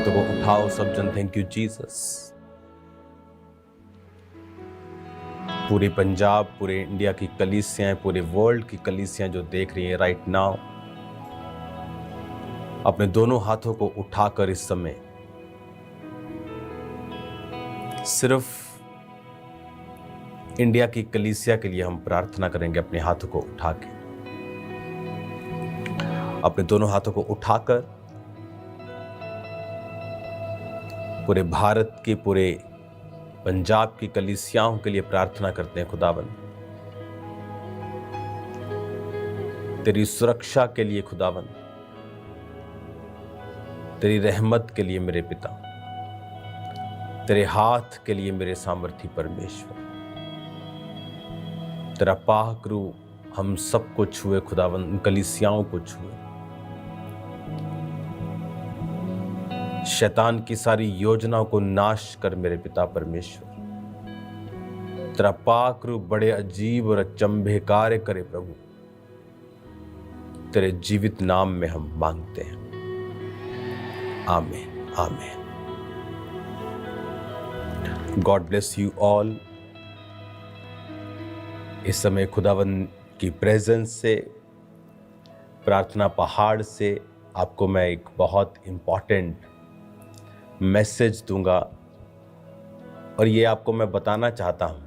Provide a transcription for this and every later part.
हाथों को उठाओ सब जन। Thank you Jesus. पूरे पंजाब, पूरे इंडिया की कलीसियां, पूरे वर्ल्ड की कलीसियां जो देख रही हैं राइट नाउ, अपने दोनों हाथों को उठाकर इस समय सिर्फ इंडिया की कलीसिया के लिए हम प्रार्थना करेंगे। अपने हाथों को उठा के, अपने दोनों हाथों को उठाकर पूरे भारत की, पूरे पंजाब की कलीसियाओं के लिए प्रार्थना करते हैं। खुदावन, तेरी सुरक्षा के लिए खुदावन, तेरी रहमत के लिए मेरे पिता, तेरे हाथ के लिए मेरे सामर्थी परमेश्वर, तेरा पाक रूह हम सबको छुए खुदावन, उन कलीसियाओं को छुए। शैतान की सारी योजनाओं को नाश कर मेरे पिता परमेश्वर। तेरा पाक रूह बड़े अजीब और अचंभे कार्य करे प्रभु। तेरे जीवित नाम में हम मांगते हैं, आमीन आमीन। God bless you all. इस समय खुदावन की प्रेजेंस से, प्रार्थना पहाड़ से आपको मैं एक बहुत इंपॉर्टेंट मैसेज दूंगा, और ये आपको मैं बताना चाहता हूं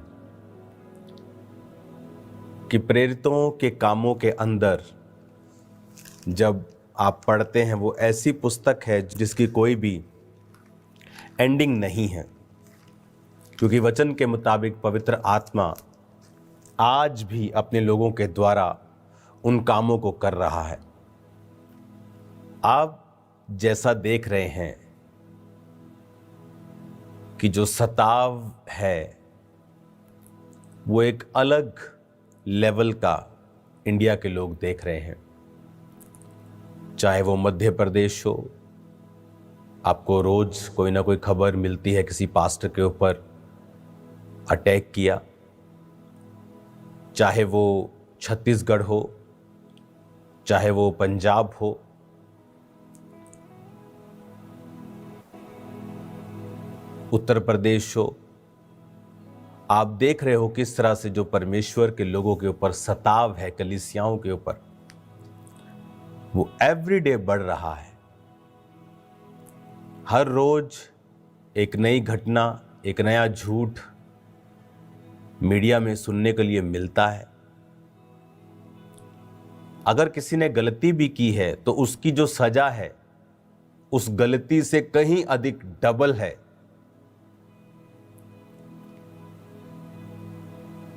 कि प्रेरितों के कामों के अंदर जब आप पढ़ते हैं, वो ऐसी पुस्तक है जिसकी कोई भी एंडिंग नहीं है, क्योंकि वचन के मुताबिक पवित्र आत्मा आज भी अपने लोगों के द्वारा उन कामों को कर रहा है। आप जैसा देख रहे हैं कि जो सताव है वो एक अलग लेवल का इंडिया के लोग देख रहे हैं। चाहे वो मध्य प्रदेश हो, आपको रोज कोई ना कोई खबर मिलती है किसी पास्टर के ऊपर अटैक किया, चाहे वो छत्तीसगढ़ हो, चाहे वो पंजाब हो, उत्तर प्रदेश हो, आप देख रहे हो किस तरह से जो परमेश्वर के लोगों के ऊपर सताव है, कलीसियाओं के ऊपर, वो एवरीडे बढ़ रहा है। हर रोज एक नई घटना, एक नया झूठ मीडिया में सुनने के लिए मिलता है। अगर किसी ने गलती भी की है तो उसकी जो सजा है उस गलती से कहीं अधिक डबल है।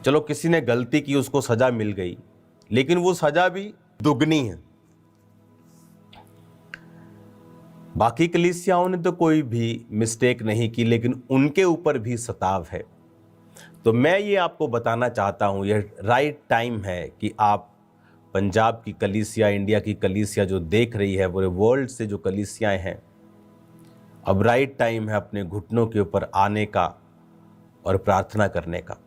चलो किसी ने गलती की, उसको सजा मिल गई, लेकिन वो सजा भी दुगनी है। बाकी कलीसियाओं ने तो कोई भी मिस्टेक नहीं की, लेकिन उनके ऊपर भी सताव है। तो मैं ये आपको बताना चाहता हूं, यह राइट टाइम है कि आप पंजाब की कलीसिया, इंडिया की कलीसिया जो देख रही है, पूरे वर्ल्ड से जो कलीसियाएं हैं, अब राइट टाइम है अपने घुटनों के ऊपर आने का और प्रार्थना करने का।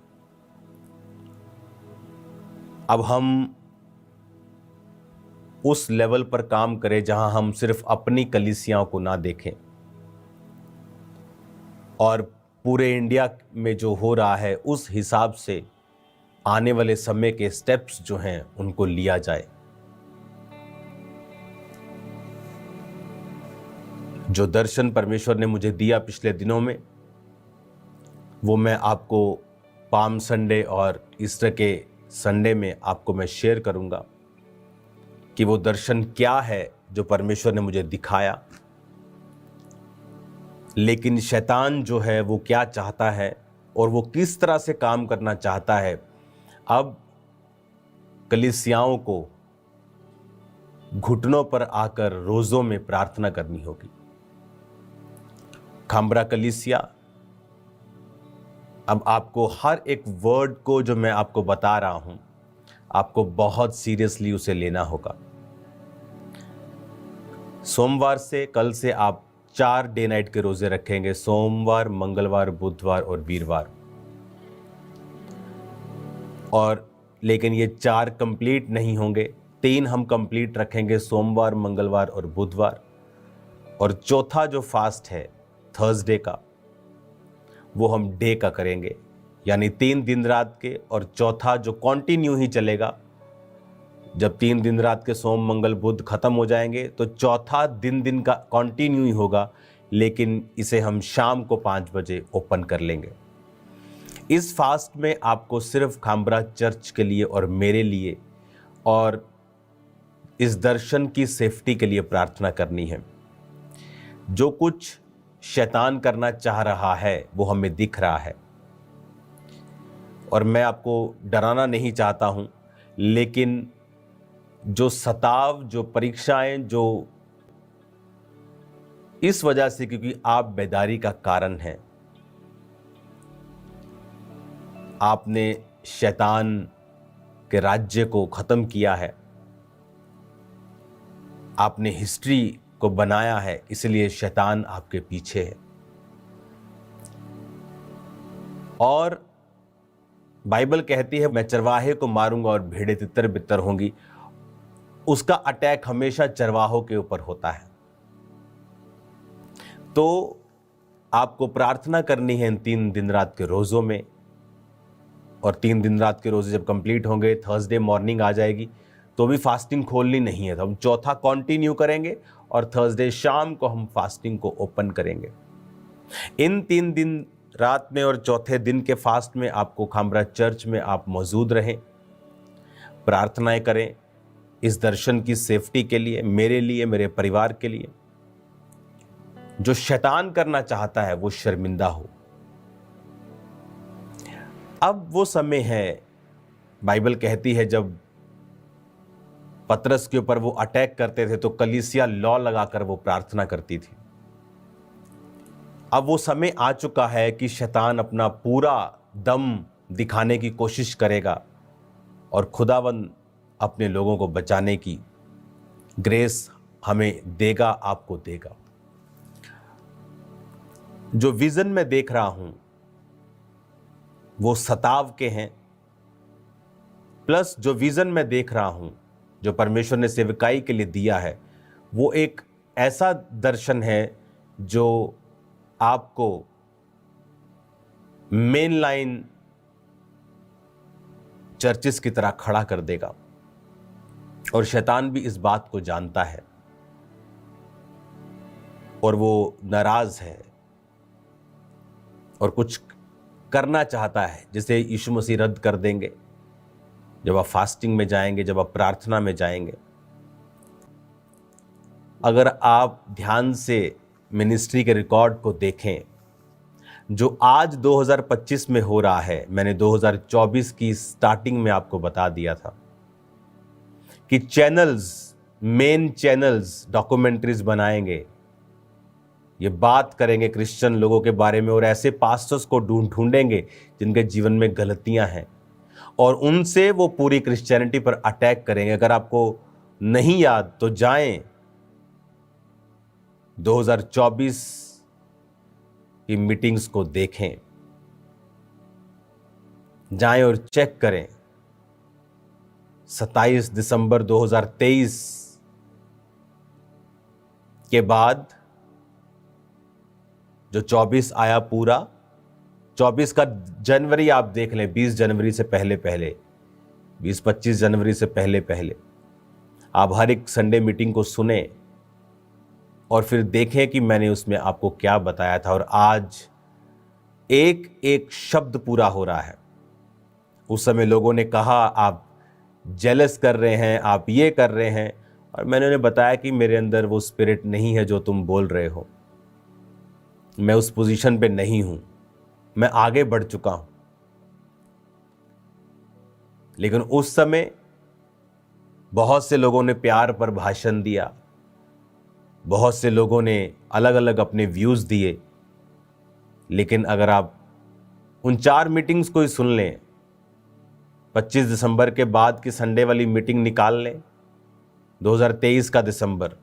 अब हम उस लेवल पर काम करें जहां हम सिर्फ अपनी कलीसियाओं को ना देखें, और पूरे इंडिया में जो हो रहा है उस हिसाब से आने वाले समय के स्टेप्स जो हैं उनको लिया जाए। जो दर्शन परमेश्वर ने मुझे दिया पिछले दिनों में, वो मैं आपको पाम संडे और ईस्टर के संडे में आपको मैं शेयर करूंगा कि वो दर्शन क्या है जो परमेश्वर ने मुझे दिखाया। लेकिन शैतान जो है वो क्या चाहता है और वो किस तरह से काम करना चाहता है, अब कलीसियाओं को घुटनों पर आकर रोजों में प्रार्थना करनी होगी। खांबरा कलीसिया, अब आपको हर एक वर्ड को जो मैं आपको बता रहा हूं, आपको बहुत सीरियसली उसे लेना होगा। सोमवार से, कल से आप 4 डे नाइट के रोजे रखेंगे, सोमवार, मंगलवार, बुधवार और वीरवार। और लेकिन ये 4 कंप्लीट नहीं होंगे, 3 हम कंप्लीट रखेंगे, सोमवार, मंगलवार और बुधवार। और चौथा जो फास्ट है थर्सडे का, वो हम डे का करेंगे, यानी 3 दिन रात के, और चौथा जो कंटिन्यू ही चलेगा, जब 3 दिन रात के सोम मंगल बुध खत्म हो जाएंगे तो चौथा दिन का कंटिन्यू ही होगा, लेकिन इसे हम शाम को 5 बजे ओपन कर लेंगे। इस फास्ट में आपको सिर्फ खामबरा चर्च के लिए और मेरे लिए और इस दर्शन की सेफ्टी के लिए प्रार्थना करनी है। जो कुछ शैतान करना चाह रहा है वो हमें दिख रहा है, और मैं आपको डराना नहीं चाहता हूं, लेकिन जो सताव, जो परीक्षाएं, जो इस वजह से, क्योंकि आप बेदारी का कारण हैं, आपने शैतान के राज्य को खत्म किया है, आपने हिस्ट्री को बनाया है, इसलिए शैतान आपके पीछे है। और बाइबल कहती है, मैं चरवाहे को मारूंगा और भेड़ें तितर बितर होंगी। उसका अटैक हमेशा चरवाहों के ऊपर होता है। तो आपको प्रार्थना करनी है इन 3 दिन रात के रोज़ों में, और 3 दिन रात के रोज़े जब कंप्लीट होंगे, थर्सडे मॉर्निंग आ जाएगी, तो भी फास्टिंग खोलनी नहीं है। तो हम चौथा कंटिन्यू करेंगे और थर्सडे शाम को हम फास्टिंग को ओपन करेंगे। इन 3 दिन रात में और चौथे दिन के फास्ट में आपको खामबरा चर्च में आप मौजूद रहें, प्रार्थनाएं करें इस दर्शन की सेफ्टी के लिए, मेरे लिए, मेरे परिवार के लिए। जो शैतान करना चाहता है वो शर्मिंदा हो। अब वो समय है, बाइबल कहती है, जब पतरस के ऊपर वो अटैक करते थे तो कलीसिया लॉ लगाकर वो प्रार्थना करती थी। अब वो समय आ चुका है कि शैतान अपना पूरा दम दिखाने की कोशिश करेगा और खुदावंद अपने लोगों को बचाने की ग्रेस हमें देगा, आपको देगा। जो विजन में देख रहा हूं वो सताव के हैं, प्लस जो विजन में देख रहा हूं जो परमेश्वर ने सेवकाई के लिए दिया है, वो एक ऐसा दर्शन है जो आपको मेन लाइन चर्चिस की तरह खड़ा कर देगा। और शैतान भी इस बात को जानता है और वो नाराज है और कुछ करना चाहता है, जिसे यीशु मसीह रद्द कर देंगे जब आप फास्टिंग में जाएंगे, जब आप प्रार्थना में जाएंगे। अगर आप ध्यान से मिनिस्ट्री के रिकॉर्ड को देखें, जो आज 2025 में हो रहा है, मैंने 2024 की स्टार्टिंग में आपको बता दिया था कि चैनल्स, मेन चैनल्स डॉक्यूमेंट्रीज बनाएंगे, ये बात करेंगे क्रिश्चियन लोगों के बारे में, और ऐसे पास्टर्स को ढूंढेंगे जिनके जीवन में गलतियां हैं, और उनसे वो पूरी क्रिश्चियनिटी पर अटैक करेंगे। अगर आपको नहीं याद तो जाएं 2024 की मीटिंग्स को देखें, जाएं और चेक करें। 27 दिसंबर 2023 के बाद जो 24 आया पूरा, 24 का जनवरी आप देख लें, 20 जनवरी से पहले 20-25 जनवरी से पहले आप हर एक संडे मीटिंग को सुने और फिर देखें कि मैंने उसमें आपको क्या बताया था। और आज एक एक शब्द पूरा हो रहा है। उस समय लोगों ने कहा आप जेलस कर रहे हैं, आप ये कर रहे हैं, और मैंने उन्हें बताया कि मेरे अंदर वो स्पिरिट नहीं है जो तुम बोल रहे हो। मैं उस पोजीशन पे नहीं हूं, मैं आगे बढ़ चुका हूं। लेकिन उस समय बहुत से लोगों ने प्यार पर भाषण दिया, बहुत से लोगों ने अलग अलग अपने व्यूज़ दिए। लेकिन अगर आप उन 4 मीटिंग्स को ही सुन लें, 25 दिसंबर के बाद की संडे वाली मीटिंग निकाल लें, 2023 का दिसंबर,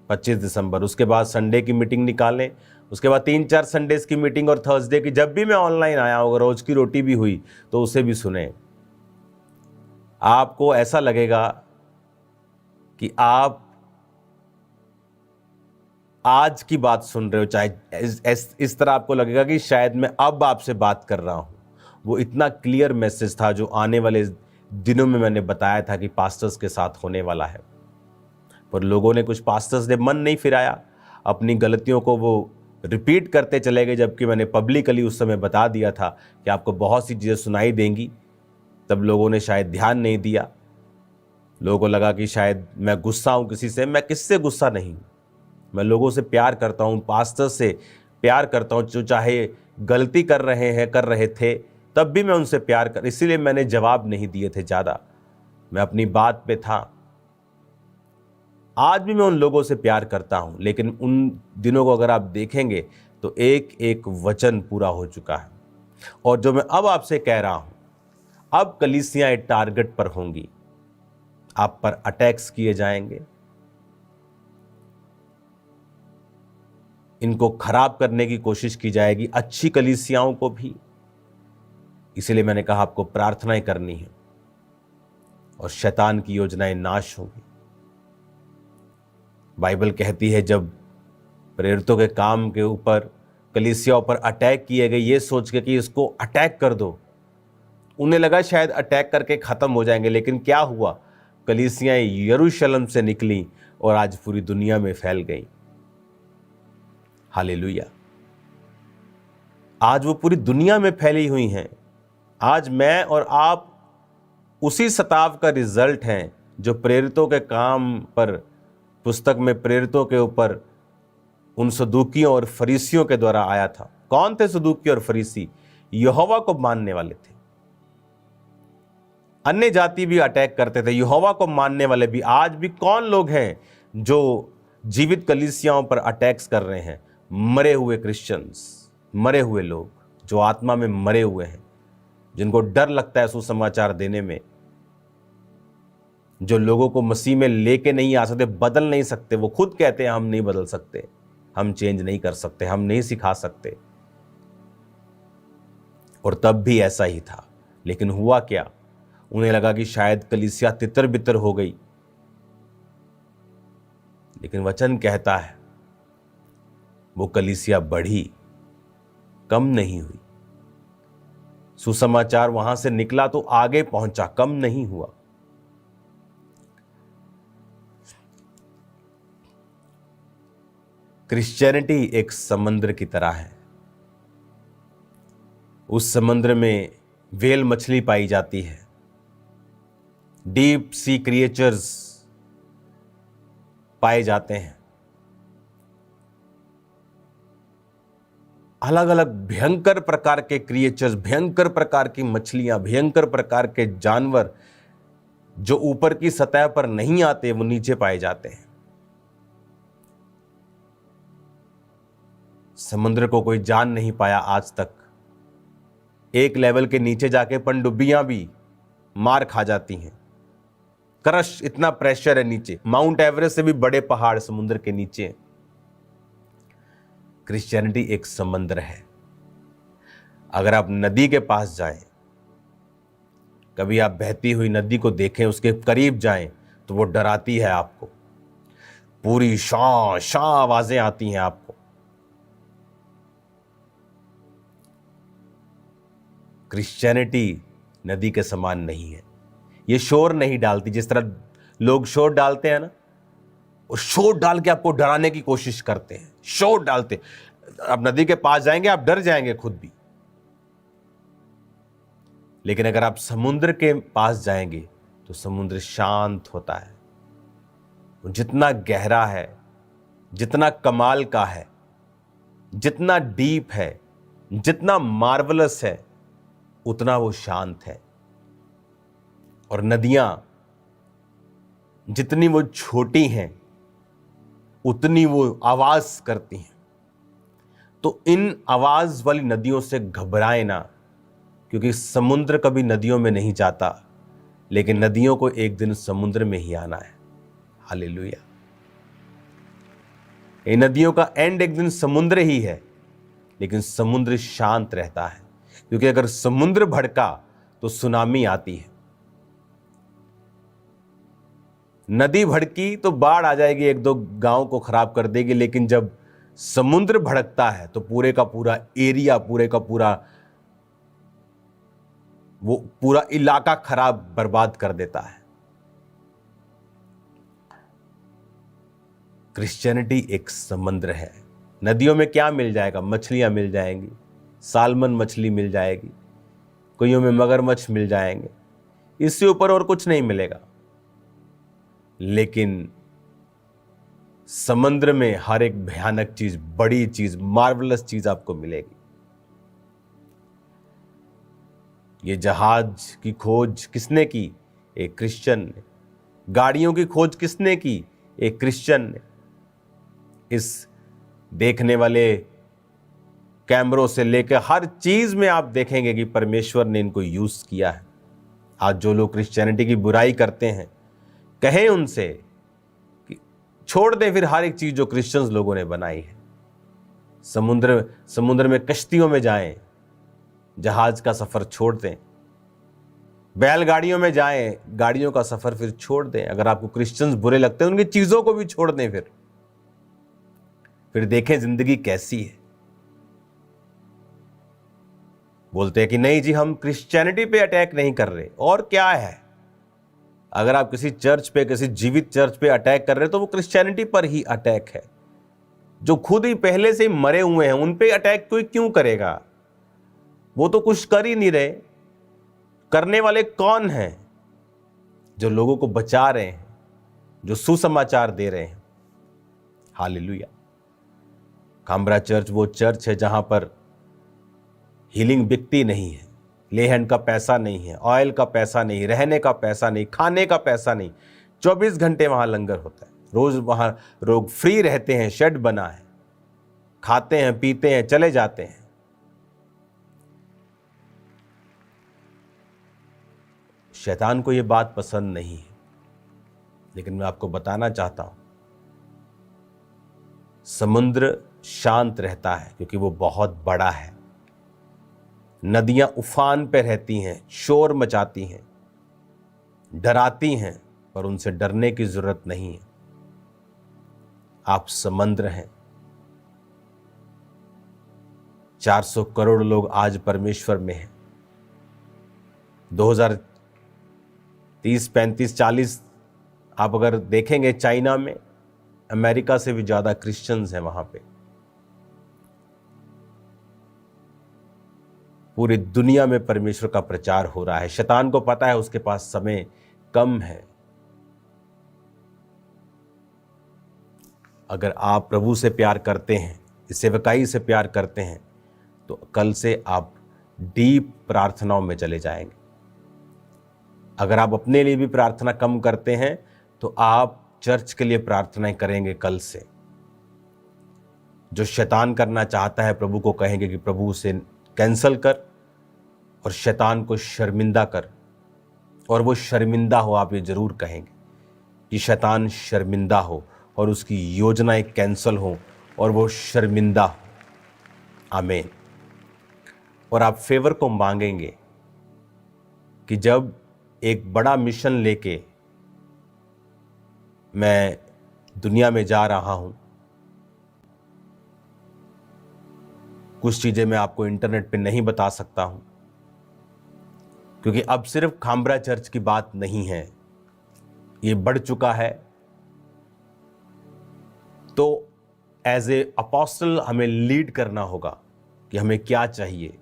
25 दिसंबर, उसके बाद संडे की मीटिंग निकालें, उसके बाद 3-4 संडेज की मीटिंग, और थर्सडे की जब भी मैं ऑनलाइन आया हूँ, रोज की रोटी भी हुई तो उसे भी सुने। आपको ऐसा लगेगा कि आप आज की बात सुन रहे हो, चाहे इस तरह आपको लगेगा कि शायद मैं अब आपसे बात कर रहा हूं, वो इतना क्लियर मैसेज था जो आने वाले दिनों में मैंने बताया था कि पास्टर्स के साथ होने वाला है। पर लोगों ने, कुछ पास्टर्स ने मन नहीं फिराया, अपनी गलतियों को वो रिपीट करते चले गए, जबकि मैंने पब्लिकली उस समय बता दिया था कि आपको बहुत सी चीज़ें सुनाई देंगी। तब लोगों ने शायद ध्यान नहीं दिया। लोगों को लगा कि शायद मैं गुस्सा हूं किसी से। मैं किससे गुस्सा नहीं हूं, मैं लोगों से प्यार करता हूं, पास्टर से प्यार करता हूं, जो चाहे गलती कर रहे थे तब भी मैं उनसे प्यार कर, इसीलिए मैंने जवाब नहीं दिए थे ज़्यादा, मैं अपनी बात पे था। आज भी मैं उन लोगों से प्यार करता हूं, लेकिन उन दिनों को अगर आप देखेंगे तो एक एक वचन पूरा हो चुका है। और जो मैं अब आपसे कह रहा हूं, अब कलीसियां टारगेट पर होंगी, आप पर अटैक्स किए जाएंगे, इनको खराब करने की कोशिश की जाएगी, अच्छी कलीसियाओं को भी। इसलिए मैंने कहा आपको प्रार्थनाएं करनी है और शैतान की योजनाएं नाश होंगी। बाइबल कहती है जब प्रेरितों के काम के ऊपर, कलीसियाओं पर अटैक किए गए, ये सोच के कि इसको अटैक कर दो, उन्हें लगा शायद अटैक करके खत्म हो जाएंगे, लेकिन क्या हुआ, कलीसियाएं यरूशलेम से निकली और आज पूरी दुनिया में फैल गई। हालेलुया। आज वो पूरी दुनिया में फैली हुई हैं। आज मैं और आप उसी सताव का रिजल्ट हैं जो प्रेरितों के काम पर, पुस्तक में प्रेरितों के ऊपर उन सदूकियों और फरीसियों के द्वारा आया था। कौन थे सदूकी और फरीसी? यहोवा को मानने वाले थे। अन्य जाति भी अटैक करते थे, यहोवा को मानने वाले भी। आज भी कौन लोग हैं जो जीवित कलीसियाओं पर अटैक्स कर रहे हैं? मरे हुए क्रिश्चियंस, मरे हुए लोग जो आत्मा में मरे हुए हैं, जिनको डर लगता है सुसमाचार देने में, जो लोगों को मसीह में लेके नहीं आ सकते, बदल नहीं सकते। वो खुद कहते हैं हम नहीं बदल सकते, हम चेंज नहीं कर सकते, हम नहीं सिखा सकते। और तब भी ऐसा ही था। लेकिन हुआ क्या, उन्हें लगा कि शायद कलीसिया तितर बितर हो गई, लेकिन वचन कहता है वो कलीसिया बढ़ी, कम नहीं हुई। सुसमाचार वहां से निकला तो आगे पहुंचा, कम नहीं हुआ। क्रिश्चियनिटी एक समुद्र की तरह है। उस समुद्र में व्हेल मछली पाई जाती है, डीप सी क्रिएचर्स पाए जाते हैं, अलग अलग भयंकर प्रकार के क्रिएचर्स, भयंकर प्रकार की मछलियां, भयंकर प्रकार के जानवर जो ऊपर की सतह पर नहीं आते, वो नीचे पाए जाते हैं। समुद्र को कोई जान नहीं पाया आज तक। एक लेवल के नीचे जाके पनडुब्बियां भी मार खा जाती हैं। क्रश, इतना प्रेशर है नीचे। माउंट एवरेस्ट से भी बड़े पहाड़ समुद्र के नीचे हैं। क्रिश्चियनिटी एक समुद्र है। अगर आप नदी के पास जाएं, कभी आप बहती हुई नदी को देखें, उसके करीब जाएं, तो वो डराती है आपको। पूरी शां शां आवाजें आती हैं आपको। क्रिश्चियनिटी नदी के समान नहीं है। ये शोर नहीं डालती, जिस तरह लोग शोर डालते हैं ना, वो शोर डाल के आपको डराने की कोशिश करते हैं, शोर डालते। आप नदी के पास जाएंगे, आप डर जाएंगे खुद भी। लेकिन अगर आप समुद्र के पास जाएंगे तो समुद्र शांत होता है। वो जितना गहरा है, जितना कमाल का है, जितना डीप है, जितना मार्वलस है, उतना वो शांत है। और नदियां जितनी वो छोटी हैं, उतनी वो आवाज करती हैं। तो इन आवाज वाली नदियों से घबराए ना, क्योंकि समुद्र कभी नदियों में नहीं जाता, लेकिन नदियों को एक दिन समुद्र में ही आना है। हालेलुया। ये नदियों का एंड एक दिन समुद्र ही है, लेकिन समुद्र शांत रहता है, क्योंकि अगर समुद्र भड़का तो सुनामी आती है। नदी भड़की तो बाढ़ आ जाएगी, एक दो गांव को खराब कर देगी, लेकिन जब समुद्र भड़कता है तो पूरे का पूरा एरिया, पूरे का पूरा वो पूरा इलाका खराब, बर्बाद कर देता है। क्रिश्चियनिटी एक समुद्र है। नदियों में क्या मिल जाएगा? मछलियां मिल जाएंगी, सालमन मछली मिल जाएगी, कईयों में मगरमच्छ मिल जाएंगे, इससे ऊपर और कुछ नहीं मिलेगा। लेकिन समुद्र में हर एक भयानक चीज, बड़ी चीज, मार्वलस चीज आपको मिलेगी। ये जहाज की खोज किसने की? एक क्रिश्चियन ने। गाड़ियों की खोज किसने की? एक क्रिश्चियन ने। इस देखने वाले कैमरों से लेकर हर चीज में आप देखेंगे कि परमेश्वर ने इनको यूज किया है। आज जो लोग क्रिश्चियनिटी की बुराई करते हैं, कहें उनसे कि छोड़ दें फिर हर एक चीज जो क्रिश्चियंस लोगों ने बनाई है। समुद्र में कश्तियों में जाएं, जहाज का सफर छोड़ दें, बैलगाड़ियों में जाएं, गाड़ियों का सफर फिर छोड़ दें। अगर आपको क्रिश्चियंस बुरे लगते हैं, उनकी चीजों को भी छोड़ दें, फिर देखें जिंदगी कैसी है। बोलते हैं कि नहीं जी, हम क्रिश्चियनिटी पे अटैक नहीं कर रहे, और क्या है? अगर आप किसी चर्च पे, किसी जीवित चर्च पे अटैक कर रहे हैं तो वो क्रिश्चियनिटी पर ही अटैक है। जो खुद ही पहले से मरे हुए हैं उन पे अटैक कोई क्यों करेगा? वो तो कुछ कर ही नहीं रहे। करने वाले कौन हैं? जो लोगों को बचा रहे हैं, जो सुसमाचार दे रहे हैं। हालेलुया। काम्ब्रा चर्च वो चर्च है जहां पर हीलिंग बिकती नहीं है, ले हैंड का पैसा नहीं है, ऑयल का पैसा नहीं, रहने का पैसा नहीं, खाने का पैसा नहीं। 24 घंटे वहां लंगर होता है, रोज वहां लोग फ्री रहते हैं, शेड बना है, खाते हैं, पीते हैं, चले जाते हैं। शैतान को यह बात पसंद नहीं है, लेकिन मैं आपको बताना चाहता हूं, समुद्र शांत रहता है क्योंकि वो बहुत बड़ा है। नदियां उफान पे रहती हैं, शोर मचाती हैं, डराती हैं, पर उनसे डरने की जरूरत नहीं है। आप समुद्र हैं। 400 करोड़ लोग आज परमेश्वर में हैं। 2030, 35, 40 आप अगर देखेंगे, चाइना में अमेरिका से भी ज्यादा क्रिश्चियंस हैं वहां पे। पूरी दुनिया में परमेश्वर का प्रचार हो रहा है। शैतान को पता है उसके पास समय कम है। अगर आप प्रभु से प्यार करते हैं, इस सेवकाई से प्यार करते हैं, तो कल से आप डीप प्रार्थनाओं में चले जाएंगे। अगर आप अपने लिए भी प्रार्थना कम करते हैं तो आप चर्च के लिए प्रार्थनाएं करेंगे कल से। जो शैतान करना चाहता है, प्रभु को कहेंगे कि प्रभु उसे कैंसल कर और शैतान को शर्मिंदा कर, और वो शर्मिंदा हो। आप ये जरूर कहेंगे कि शैतान शर्मिंदा हो और उसकी योजनाएं कैंसल हो और वो शर्मिंदा हो। आमीन। और आप फेवर को मांगेंगे कि जब एक बड़ा मिशन लेके मैं दुनिया में जा रहा हूं, कुछ चीजें मैं आपको इंटरनेट पे नहीं बता सकता हूं, क्योंकि अब सिर्फ खाम्ब्रा चर्च की बात नहीं है, ये बढ़ चुका है। तो एज ए अपोस्टल हमें लीड करना होगा कि हमें क्या चाहिए।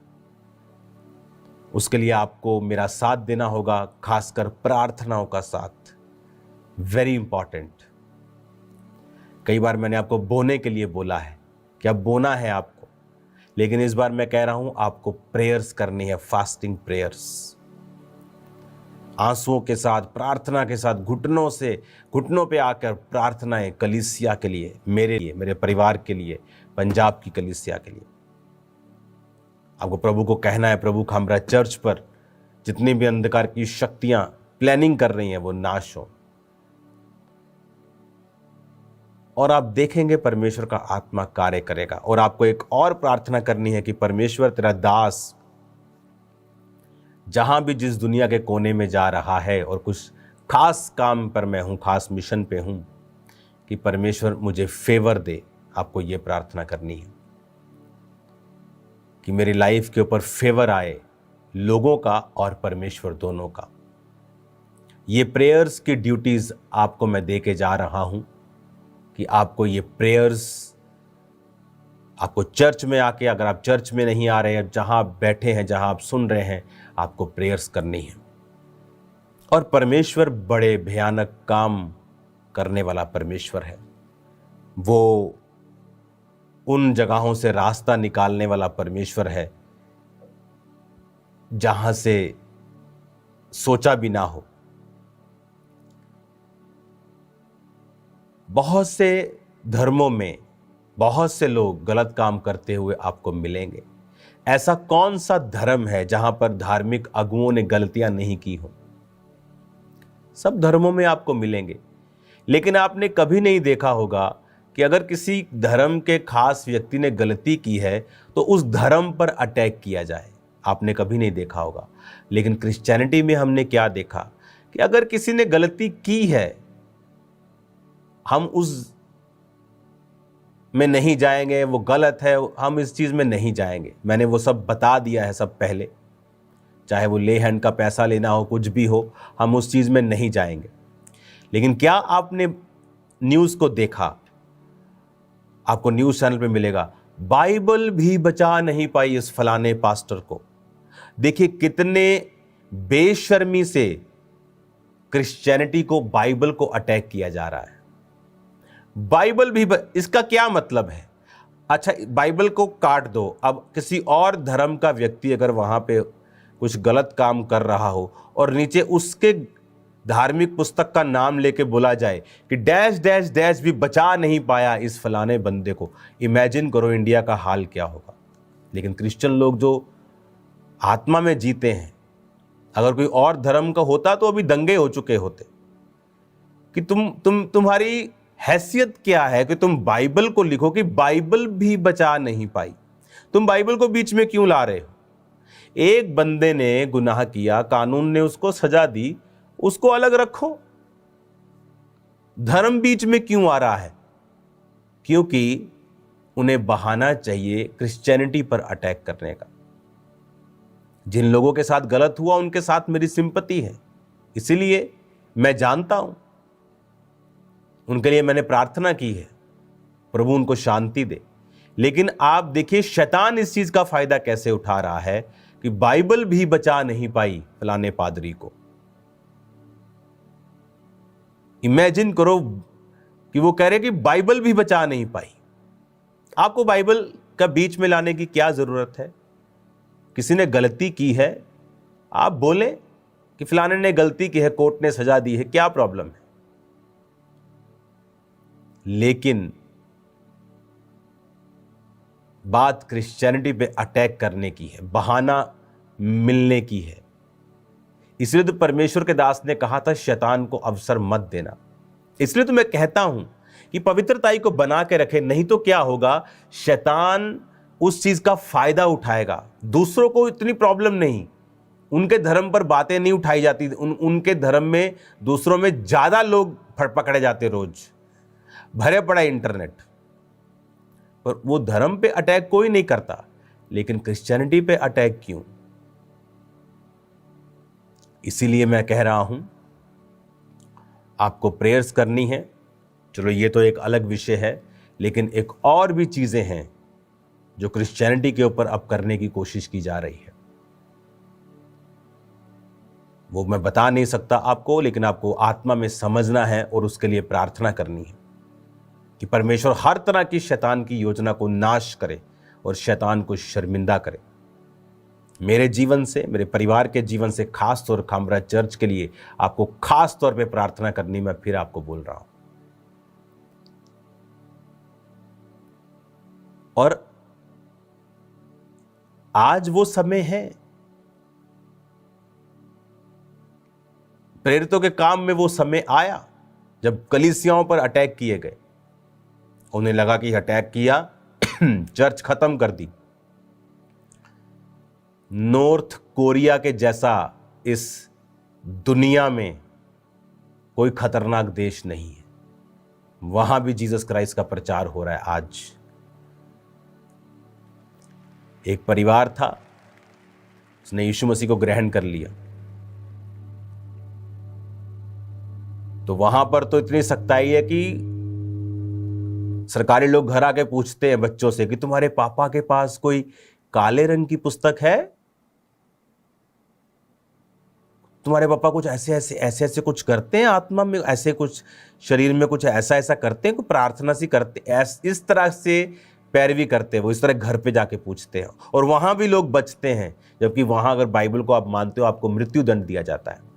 उसके लिए आपको मेरा साथ देना होगा, खासकर प्रार्थनाओं का साथ, वेरी इंपॉर्टेंट। कई बार मैंने आपको बोने के लिए बोला है कि अब बोना है आपको, लेकिन इस बार मैं कह रहा हूं आपको प्रेयर्स करनी है, फास्टिंग प्रेयर्स, आंसुओं के साथ, प्रार्थना के साथ, घुटनों पे आकर प्रार्थनाएं कलीसिया के लिए, मेरे लिए, मेरे परिवार के लिए, पंजाब की कलीसिया के लिए। आपको प्रभु को कहना है, प्रभु खाम्ब्रा चर्च पर जितनी भी अंधकार की शक्तियां प्लानिंग कर रही हैं वो नाश हो। और आप देखेंगे परमेश्वर का आत्मा कार्य करेगा। और आपको एक और प्रार्थना करनी है कि परमेश्वर तेरा दास जहां भी जिस दुनिया के कोने में जा रहा है और कुछ खास काम पर मैं हूँ, खास मिशन पे हूँ कि परमेश्वर मुझे फेवर दे। आपको ये प्रार्थना करनी है कि मेरी लाइफ के ऊपर फेवर आए, लोगों का और परमेश्वर दोनों का। ये प्रेयर्स की ड्यूटीज आपको मैं दे के जा रहा हूं कि आपको ये प्रेयर्स, आपको चर्च में आके, अगर आप चर्च में नहीं आ रहे हैं, जहां आप बैठे हैं, जहां आप सुन रहे हैं, आपको प्रेयर्स करनी है। और परमेश्वर बड़े भयानक काम करने वाला परमेश्वर है। वो उन जगहों से रास्ता निकालने वाला परमेश्वर है जहां से सोचा भी ना हो। बहुत से धर्मों में बहुत से लोग गलत काम करते हुए आपको मिलेंगे। ऐसा कौन सा धर्म है जहां पर धार्मिक अगुओं ने गलतियां नहीं की हो? सब धर्मों में आपको मिलेंगे, लेकिन आपने कभी नहीं देखा होगा कि अगर किसी धर्म के खास व्यक्ति ने गलती की है तो उस धर्म पर अटैक किया जाए। आपने कभी नहीं देखा होगा। लेकिन क्रिश्चियनिटी में हमने क्या देखा कि अगर किसी ने गलती की है, हम उस में नहीं जाएंगे, वो गलत है, हम इस चीज़ में नहीं जाएंगे। मैंने वो सब बता दिया है सब पहले। चाहे वो ले हैंड का पैसा लेना हो, कुछ भी हो, हम उस चीज़ में नहीं जाएंगे। लेकिन क्या आपने न्यूज़ को देखा? आपको न्यूज़ चैनल पे मिलेगा, बाइबल भी बचा नहीं पाई इस फलाने पास्टर को। देखिए कितने बेशर्मी से क्रिश्चियनिटी को, बाइबल को अटैक किया जा रहा है। बाइबल भी इसका क्या मतलब है? अच्छा, बाइबल को काट दो। अब किसी और धर्म का व्यक्ति अगर वहां पे कुछ गलत काम कर रहा हो और नीचे उसके धार्मिक पुस्तक का नाम लेके बोला जाए कि डैश डैश डैश भी बचा नहीं पाया इस फलाने बंदे को, इमेजिन करो इंडिया का हाल क्या होगा। लेकिन क्रिश्चियन लोग जो आत्मा में जीते हैं, अगर कोई और धर्म का होता तो अभी दंगे हो चुके होते कि तुम्हारी हैसियत क्या है कि तुम बाइबल को लिखो कि बाइबल भी बचा नहीं पाई। तुम बाइबल को बीच में क्यों ला रहे हो? एक बंदे ने गुनाह किया, कानून ने उसको सजा दी, उसको अलग रखो। धर्म बीच में क्यों आ रहा है? क्योंकि उन्हें बहाना चाहिए क्रिश्चियनिटी पर अटैक करने का। जिन लोगों के साथ गलत हुआ उनके साथ मेरी सिंपैथी है, इसीलिए मैं जानता हूं, उनके लिए मैंने प्रार्थना की है, प्रभु उनको शांति दे। लेकिन आप देखिए शैतान इस चीज का फायदा कैसे उठा रहा है कि बाइबल भी बचा नहीं पाई फलाने पादरी को। इमेजिन करो कि वो कह रहे कि बाइबल भी बचा नहीं पाई। आपको बाइबल का बीच में लाने की क्या जरूरत है? किसी ने गलती की है, आप बोले कि फलाने ने गलती की है, कोर्ट ने सजा दी है, क्या प्रॉब्लम है? लेकिन बात क्रिश्चियनिटी पे अटैक करने की है, बहाना मिलने की है। इसलिए तो परमेश्वर के दास ने कहा था शैतान को अवसर मत देना। इसलिए तो मैं कहता हूं कि पवित्रताई को बना के रखे, नहीं तो क्या होगा, शैतान उस चीज का फायदा उठाएगा। दूसरों को इतनी प्रॉब्लम नहीं, उनके धर्म पर बातें नहीं उठाई जाती, उनके धर्म में दूसरों में ज्यादा लोग पकड़े जाते, रोज भरे पड़ा इंटरनेट पर। वो धर्म पे अटैक कोई नहीं करता, लेकिन क्रिश्चियनिटी पे अटैक क्यों? इसीलिए मैं कह रहा हूं आपको प्रेयर्स करनी है। चलो ये तो एक अलग विषय है, लेकिन एक और भी चीजें हैं जो क्रिश्चियनिटी के ऊपर अब करने की कोशिश की जा रही है। वो मैं बता नहीं सकता आपको, लेकिन आपको आत्मा में समझना है और उसके लिए प्रार्थना करनी है कि परमेश्वर हर तरह की शैतान की योजना को नाश करे और शैतान को शर्मिंदा करे। मेरे जीवन से, मेरे परिवार के जीवन से, खास तौर खामरा चर्च के लिए आपको खास तौर पे प्रार्थना करनी, मैं फिर आपको बोल रहा हूं। और आज वो समय है, प्रेरितों के काम में वो समय आया जब कलीसियाओं पर अटैक किए गए। उन्हें लगा कि अटैक किया, चर्च खत्म कर दी। नॉर्थ कोरिया के जैसा इस दुनिया में कोई खतरनाक देश नहीं है, वहां भी जीसस क्राइस्ट का प्रचार हो रहा है। आज एक परिवार था, उसने यीशु मसीह को ग्रहण कर लिया, तो वहां पर तो इतनी सख्ताई है कि सरकारी लोग घर आके पूछते हैं बच्चों से कि तुम्हारे पापा के पास कोई काले रंग की पुस्तक है, तुम्हारे पापा कुछ ऐसे ऐसे ऐसे ऐसे कुछ करते हैं आत्मा में, ऐसे कुछ शरीर में कुछ ऐसा ऐसा करते हैं, कोई प्रार्थना सी करते, इस तरह से पैरवी करते हैं वो, इस तरह घर पे जाके पूछते हैं। और वहां भी लोग बचते हैं, जबकि वहां अगर बाइबल को आप मानते हो आपको मृत्यु दंड दिया जाता है।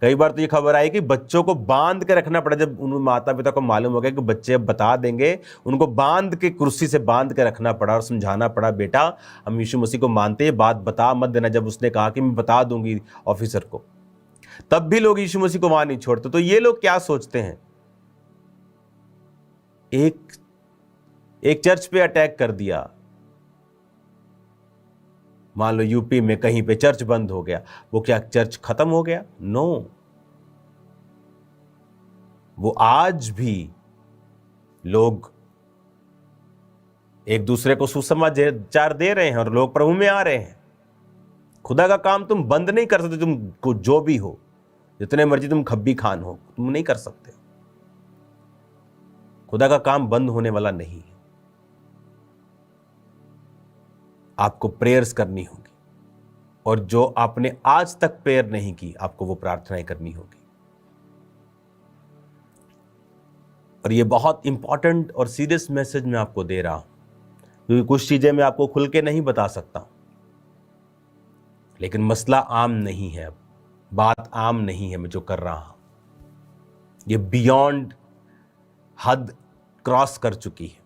कई बार तो ये खबर आई कि बच्चों को बांध के रखना पड़ा, जब उन माता पिता को मालूम हो गया कि बच्चे अब बता देंगे, उनको बांध के, कुर्सी से बांध के रखना पड़ा और समझाना पड़ा, बेटा हम यीशु मसीह को मानते हैं, बात बता मत देना। जब उसने कहा कि मैं बता दूंगी ऑफिसर को, तब भी लोग यीशु मसीह को वहां नहीं छोड़ते। तो ये लोग क्या सोचते हैं, एक चर्च पे अटैक कर दिया, मान लो यूपी में कहीं पे चर्च बंद हो गया, वो क्या चर्च खत्म हो गया? नो, वो आज भी लोग एक दूसरे को सुसमाचार दे रहे हैं और लोग प्रभु में आ रहे हैं। खुदा का काम तुम बंद नहीं कर सकते, तुम जो भी हो, जितने मर्जी तुम खब्बी खान हो, तुम नहीं कर सकते। खुदा का काम बंद होने वाला नहीं है। आपको प्रेयर्स करनी होगी, और जो आपने आज तक प्रेयर नहीं की, आपको वो प्रार्थनाएं करनी होगी। और ये बहुत इंपॉर्टेंट और सीरियस मैसेज मैं आपको दे रहा हूं, क्योंकि कुछ चीजें मैं आपको खुल के नहीं बता सकता, लेकिन मसला आम नहीं है, अब बात आम नहीं है मैं जो कर रहा हूं, ये बियॉन्ड हद क्रॉस कर चुकी है।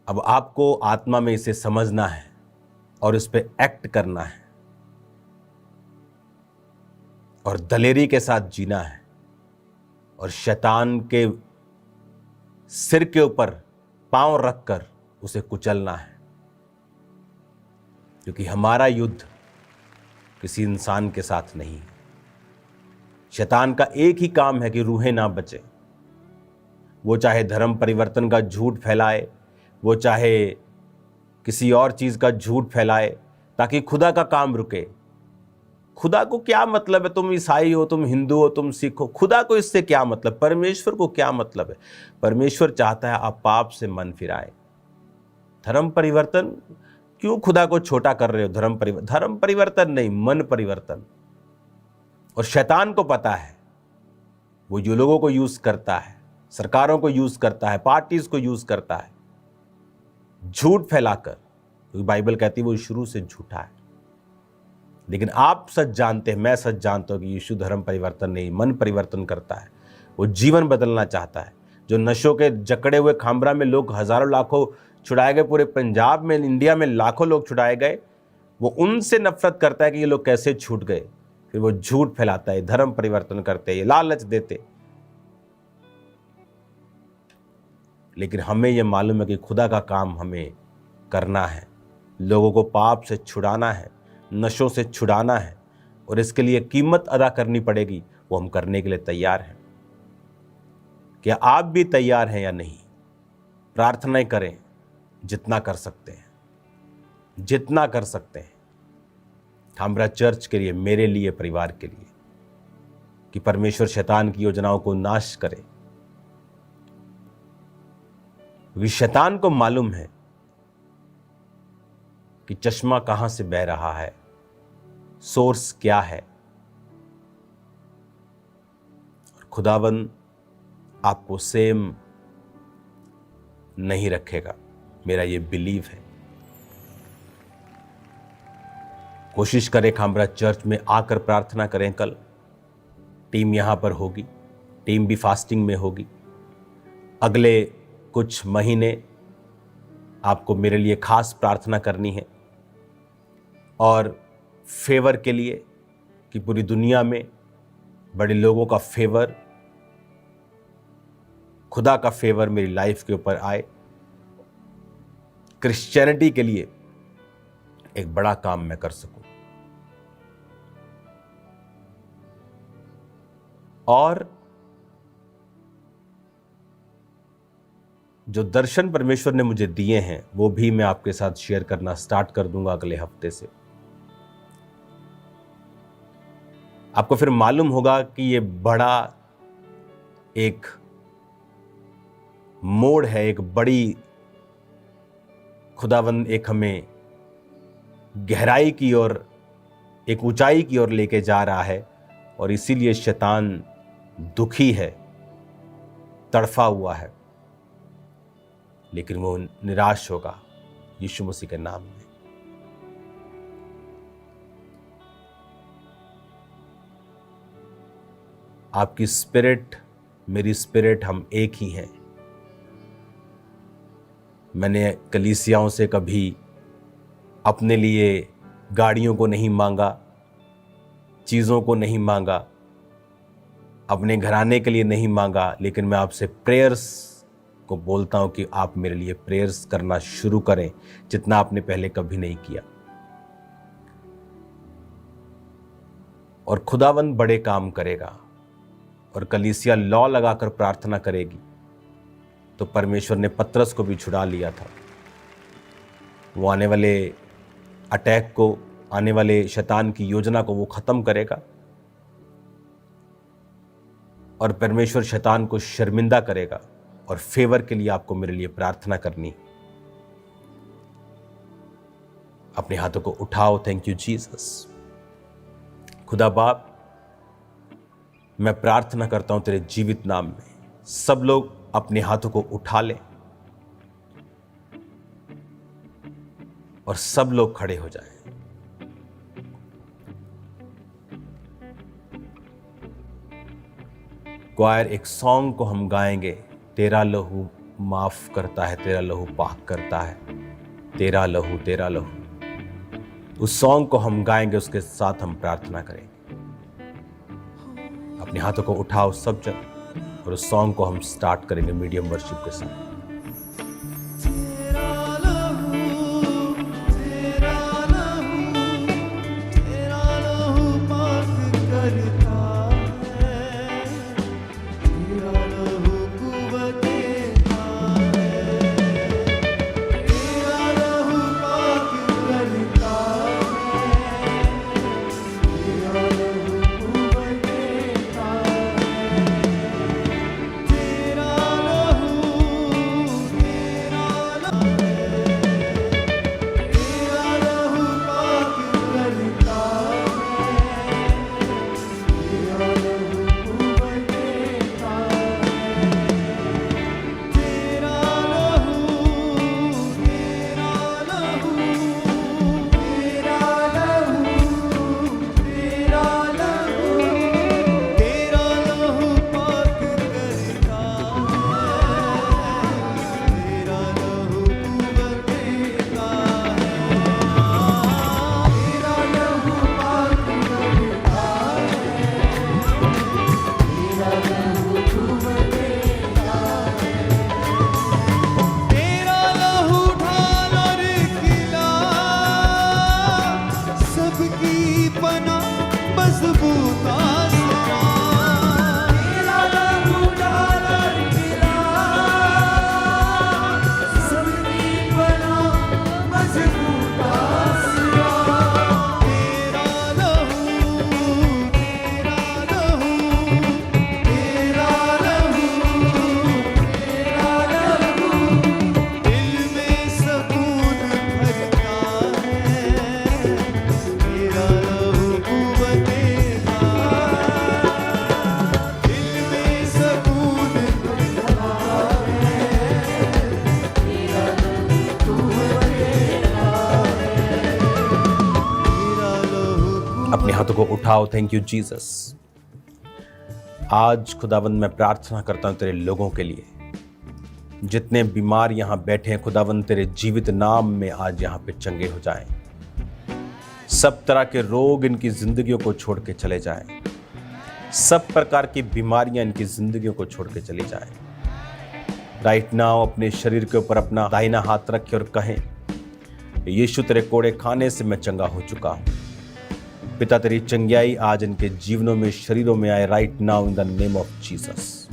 अब आपको आत्मा में इसे समझना है और इस पे एक्ट करना है और दलेरी के साथ जीना है और शैतान के सिर के ऊपर पांव रखकर उसे कुचलना है, क्योंकि हमारा युद्ध किसी इंसान के साथ नहीं है। शैतान का एक ही काम है कि रूहें ना बचे, वो चाहे धर्म परिवर्तन का झूठ फैलाए, वो चाहे किसी और चीज का झूठ फैलाए ताकि खुदा का काम रुके। खुदा को क्या मतलब है, तुम ईसाई हो, तुम हिंदू हो, तुम सिख हो, खुदा को इससे क्या मतलब? परमेश्वर को क्या मतलब है? परमेश्वर चाहता है आप पाप से मन फिराए। धर्म परिवर्तन क्यों खुदा को छोटा कर रहे हो? धर्म परिवर्तन नहीं, मन परिवर्तन। और शैतान को पता है, वो जो लोगों को यूज करता है, सरकारों को यूज करता है, पार्टीज को यूज करता है झूठ फैलाकर, क्योंकि बाइबल कहती है वो शुरू से झूठा है। लेकिन आप सच जानते हैं, मैं सच जानता हूं कि यीशु धर्म परिवर्तन नहीं, मन परिवर्तन करता है। वो जीवन बदलना चाहता है। जो नशों के जकड़े हुए खामरा में लोग हजारों लाखों छुड़ाए गए, पूरे पंजाब में, इंडिया में लाखों लोग छुड़ाए गए, वो उनसे नफरत करता है कि ये लोग कैसे छूट गए। फिर वो झूठ फैलाता है, धर्म परिवर्तन करते हैं, लालच देते। लेकिन हमें यह मालूम है कि खुदा का काम हमें करना है, लोगों को पाप से छुड़ाना है, नशों से छुड़ाना है, और इसके लिए कीमत अदा करनी पड़ेगी। वो हम करने के लिए तैयार हैं। क्या आप भी तैयार हैं या नहीं? प्रार्थनाएं करें जितना कर सकते हैं, जितना कर सकते हैं, हमारा चर्च के लिए, मेरे लिए, परिवार के लिए, कि परमेश्वर शैतान की योजनाओं को नाश करे। क्योंकि शैतान को मालूम है कि चश्मा कहां से बह रहा है, सोर्स क्या है। और खुदावन आपको सेम नहीं रखेगा, मेरा ये बिलीव है। कोशिश करें खामरा चर्च में आकर प्रार्थना करें। कल टीम यहां पर होगी, टीम भी फास्टिंग में होगी। अगले कुछ महीने आपको मेरे लिए खास प्रार्थना करनी है, और फेवर के लिए, कि पूरी दुनिया में बड़े लोगों का फेवर, खुदा का फेवर मेरी लाइफ के ऊपर आए। क्रिश्चियनिटी के लिए एक बड़ा काम मैं कर सकूं। और जो दर्शन परमेश्वर ने मुझे दिए हैं वो भी मैं आपके साथ शेयर करना स्टार्ट कर दूंगा अगले हफ्ते से। आपको फिर मालूम होगा कि ये बड़ा एक मोड़ है, एक बड़ी खुदावंद एक हमें गहराई की ओर, एक ऊंचाई की ओर लेके जा रहा है। और इसीलिए शैतान दुखी है, तड़फा हुआ है, लेकिन वो निराश होगा यीशु मसीह के नाम में। आपकी स्पिरिट, मेरी स्पिरिट, हम एक ही हैं। मैंने कलीसियाओं से कभी अपने लिए गाड़ियों को नहीं मांगा, चीज़ों को नहीं मांगा, अपने घराने के लिए नहीं मांगा, लेकिन मैं आपसे प्रेयर्स को बोलता हूं कि आप मेरे लिए प्रेयर्स करना शुरू करें, जितना आपने पहले कभी नहीं किया। और खुदावंद बड़े काम करेगा। और कलीसिया लॉ लगाकर प्रार्थना करेगी। तो परमेश्वर ने पतरस को भी छुड़ा लिया था। वो आने वाले अटैक को, आने वाले शैतान की योजना को वो खत्म करेगा और परमेश्वर शैतान को शर्मिंदा करेगा। और फेवर के लिए आपको मेरे लिए प्रार्थना करनी। अपने हाथों को उठाओ। Thank you Jesus. खुदा बाप, मैं प्रार्थना करता हूं तेरे जीवित नाम में, सब लोग अपने हाथों को उठा लें और सब लोग खड़े हो जाएं। क्वायर, एक सॉन्ग को हम गाएंगे, तेरा लहू माफ करता है, तेरा लहू पाक करता है, तेरा लहू, तेरा लहू। उस सॉन्ग को हम गाएंगे, उसके साथ हम प्रार्थना करेंगे। अपने हाथों को उठाओ सब जन, और उस सॉन्ग को हम स्टार्ट करेंगे मीडियम वर्शिप के साथ। अपने हाथों को उठाओ। Thank you Jesus. आज खुदावंद मैं प्रार्थना करता हूं तेरे लोगों के लिए, जितने बीमार यहां बैठे हैं खुदावंद तेरे जीवित नाम में आज यहां पे चंगे हो जाएं। सब तरह के रोग इनकी जिंदगियों को छोड़ के चले जाएं। सब प्रकार की बीमारियां इनकी जिंदगियों को छोड़ के चली जाएं। राइट नाउ अपने शरीर के ऊपर अपना दाहिना हाथ रखें और कहें, यीशु तेरे कोड़े खाने से मैं चंगा हो चुका हूं। पिता तेरी चंगियाई आज इनके जीवनों में, शरीरों में आए right now in the name of Jesus.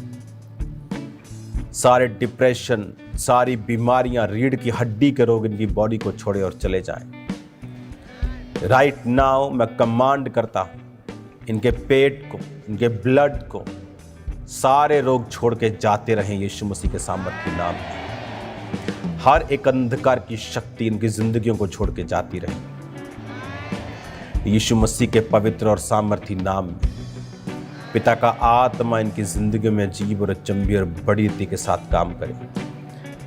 सारे डिप्रेशन, सारी बीमारियां, रीढ़ की हड्डी के रोग इनकी बॉडी को छोड़े और चले जाएं। राइट नाउ मैं कमांड करता हूं इनके पेट को, इनके ब्लड को, सारे रोग छोड़ के जाते रहें यीशु मसीह के सामर्थ्य नाम में। हर एक अंधकार की शक्ति इनकी जिंदगियों को छोड़ के जाती रहे यीशु मसीह के पवित्र और सामर्थ्य नाम में। पिता का आत्मा इनकी जिंदगी में अजीब और अचंभी और बड़ी रीति के साथ काम करे।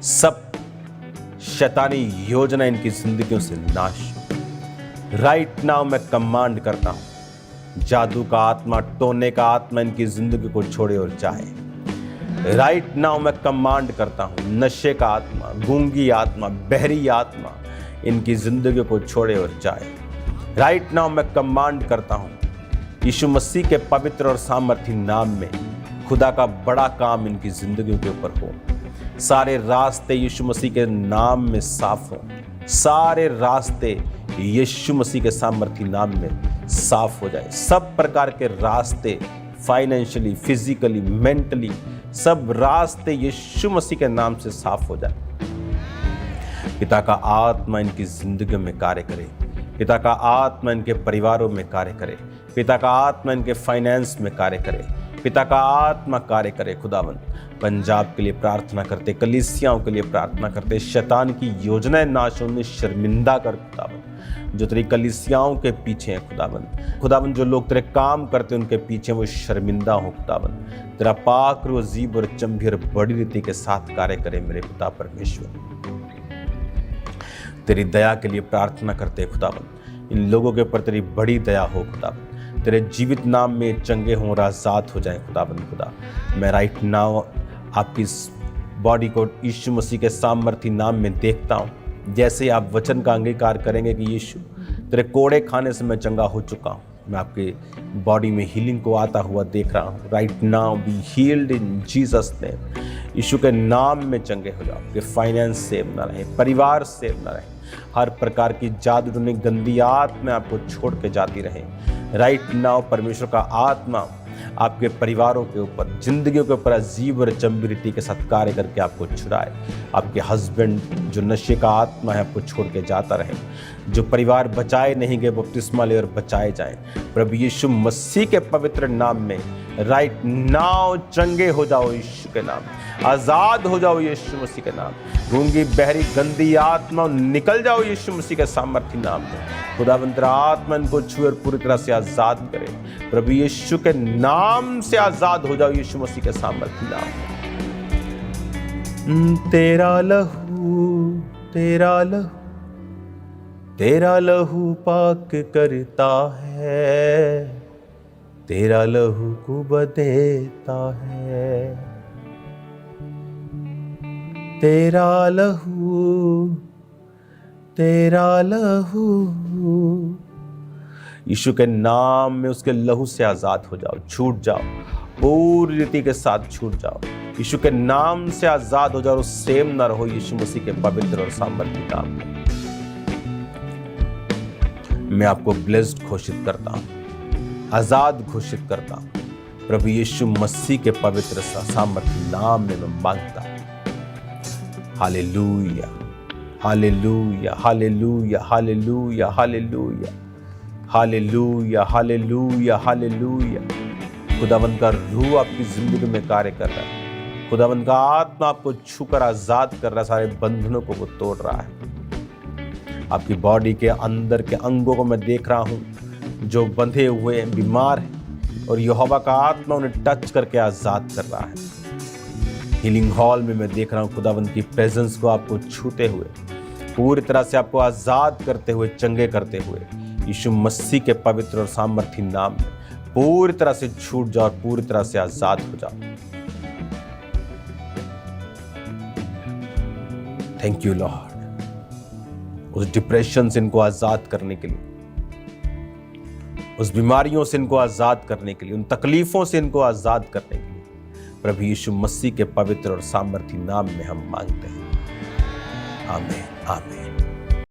सब शैतानी योजना इनकी जिंदगियों से नाश। राइट नाउ मैं कमांड करता हूं जादू का आत्मा, टोने का आत्मा इनकी जिंदगी को छोड़े और जाए। राइट नाउ मैं कमांड करता हूं नशे का आत्मा, गूंगी आत्मा, बहरी आत्मा इनकी जिंदगी को छोड़े और जाए। राइट नाउ मैं कमांड करता हूं यीशु मसीह के पवित्र और सामर्थ्य नाम में खुदा का बड़ा काम इनकी जिंदगी के ऊपर हो। सारे रास्ते यीशु मसीह के नाम में साफ हों। सारे रास्ते यीशु मसीह के सामर्थ्य नाम में साफ हो जाए। सब प्रकार के रास्ते, फाइनेंशियली, फिजिकली, मेंटली, सब रास्ते यीशु मसीह के नाम से साफ हो जाए। पिता का आत्मा इनकी जिंदगी में कार्य करे। पिता का आत्मा इनके परिवारों में कार्य करे। पिता का आत्मा इनके फाइनेंस में कार्य करे। पिता का आत्मा कार्य करे। खुदावन पंजाब के लिए प्रार्थना करते, कलीसियाओं के लिए प्रार्थना करते। शैतान की योजनाएं नाश होने शर्मिंदा कर खुदावन, जो तेरी कलीसियाओं के पीछे हैं खुदावन जो लोग तेरे काम करते उनके पीछे वो शर्मिंदा हो खुदावन। तेरा पाक अजीब और चंभी और बड़ी रीति के साथ कार्य करे मेरे पिता परमेश्वर। तेरी दया के लिए प्रार्थना करते खुदावन, इन लोगों के ऊपर तेरी बड़ी दया हो खुदावन। तेरे जीवित नाम में चंगे हों और आज़ाद हो जाएं खुदावन। खुदा मैं राइट नाउ आपकी बॉडी को यीशु मसीह के सामर्थ्य नाम में देखता हूँ। जैसे आप वचन का अंगीकार करेंगे कि यीशु तेरे कोड़े खाने से मैं चंगा हो चुका हूँ, मैं आपके बॉडी में हीलिंग को आता हुआ देख रहा हूँ। Right now be healed in Jesus name. यीशु के नाम में चंगे हो जाओ। कि फाइनेंस सेव ना रहे, परिवार सेव ना रहे, हर प्रकार की जादू टोने गंदी आत्मा आपको छोड़ के जाती रहे। राइट नाउ परमेश्वर का आत्मा आपके परिवारों के ऊपर, जिंदगियों के ऊपर अजीब और अचंभी रीति के साथ कार्य करके आपको छुड़ाए। आपके हस्बैंड जो नशे का आत्मा है आपको छोड़ के जाता रहे। जो परिवार बचाए नहीं गए बपतिस्मा ले और बचाए जाएं प्रभु यीशु मसीह के पवित्र नाम में। राइट नाउ चंगे हो जाओ यीशु के नाम, आजाद हो जाओ यीशु मसीह के नाम। गूंगी बहरी गंदी आत्मा निकल जाओ यीशु मसीह के सामर्थ्य नाम में। खुदावंत आत्मा इनको छुए और पूरी तरह से आजाद करे प्रभु यीशु के नाम से। आजाद हो जाओ यीशु मसीह के सामर्थ्य नाम में। तेरा लहू, तेरा लहू, तेरा लहू पाक करता है, तेरा लहू कुबा देता है। तेरा लहू, तेरा लहू। यीशु के नाम में उसके लहू से आजाद हो जाओ, छूट जाओ, पूरी रीति के साथ छूट जाओ। यीशु के नाम से आजाद हो जाओ और सेम ना रहो यीशु मसीह के पवित्र और सामर्थ्य नाम में। मैं आपको ब्लेस्ड घोषित करता हूं, आजाद घोषित करता हूं प्रभु यीशु मसीह के पवित्र सामर्थ्य नाम में मैं मांगता हूं। Hallelujah, hallelujah, hallelujah, hallelujah, hallelujah, hallelujah, hallelujah, hallelujah. खुदावंत का रूह आपकी जिंदगी में कार्य कर रहा है। खुदावंत का आत्मा आपको छूकर आजाद कर रहा है, सारे बंधनों को वो तोड़ रहा है। आपकी बॉडी के अंदर के अंगों को मैं देख रहा हूं जो बंधे हुए हैं, बीमार हैं, और यहोवा का आत्मा उन्हें टच करके आजाद कर रहा है। हीलिंग हॉल में मैं देख रहा हूं खुदावंत की प्रेजेंस को आपको छूते हुए, पूरी तरह से आपको आजाद करते हुए, चंगे करते हुए यीशु मसीह के पवित्र और सामर्थ्य नाम में पूरी तरह से छूट जाओ और पूरी तरह से आजाद हो जाओ। थैंक यू लॉर्ड, उस डिप्रेशन से इनको आजाद करने के लिए, उस बीमारियों से इनको आजाद करने के लिए, उन तकलीफों से इनको आजाद करने के लिए प्रभु यीशु मसीह के पवित्र और सामर्थ्य नाम में हम मांगते हैं। आमीन, आमीन।